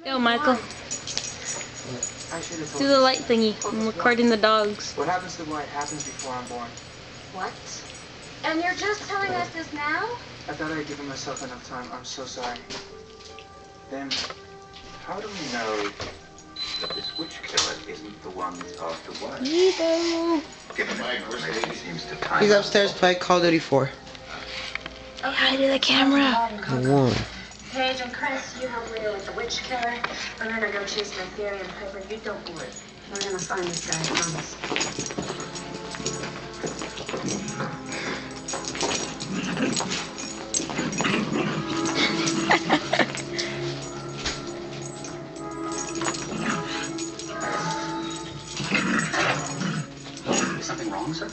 Go, Michael. I should have told Do the light thingy. I'm recording the dogs. What happens to White happens before I'm born. What? And you're just telling us this now? I thought I'd given myself enough time. I'm so sorry. Then, how do we know that this witch killer isn't the one after White? Given that information seems to time. He's upstairs playing Call of Duty 4. Hi to the camera. Come on. Paige and Chris, you help Leo with the witch killer. I'm gonna go chase my theory and Piper. You don't worry. We're gonna find this guy, I promise. Is something wrong, sir?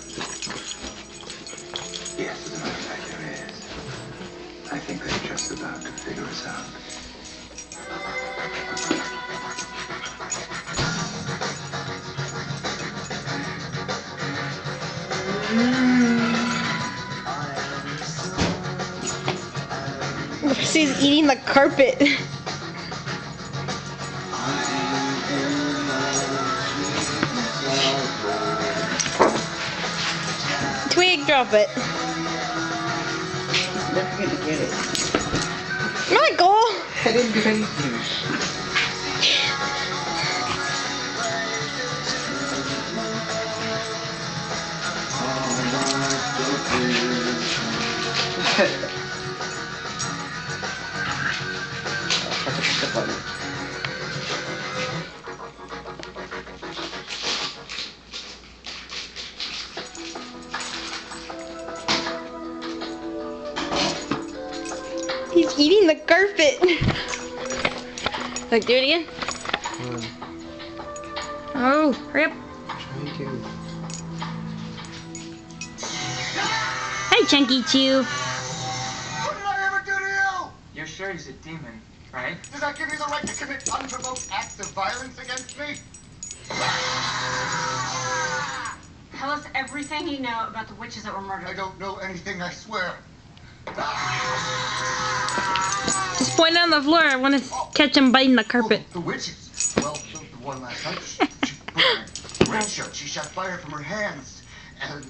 Yes, as a matter of fact, there is. I think they're just about to figure us out. She's eating the carpet. Twig, drop it. Never gonna get it. Michael! I didn't do anything. He's eating the carpet. Look, do it again. Oh, hurry up. Trying to. Hi, Chunky Chew. What did I ever do to you? You're sure he's a demon, right? Does that give you the right to commit unprovoked acts of violence against me? Tell us everything you know about the witches that were I murdered. don't know anything, I swear. Just point on the floor. I want to catch him biting the carpet. Oh, the witches. Well, the one last night, she put on a red shirt. She shot fire from her hands. And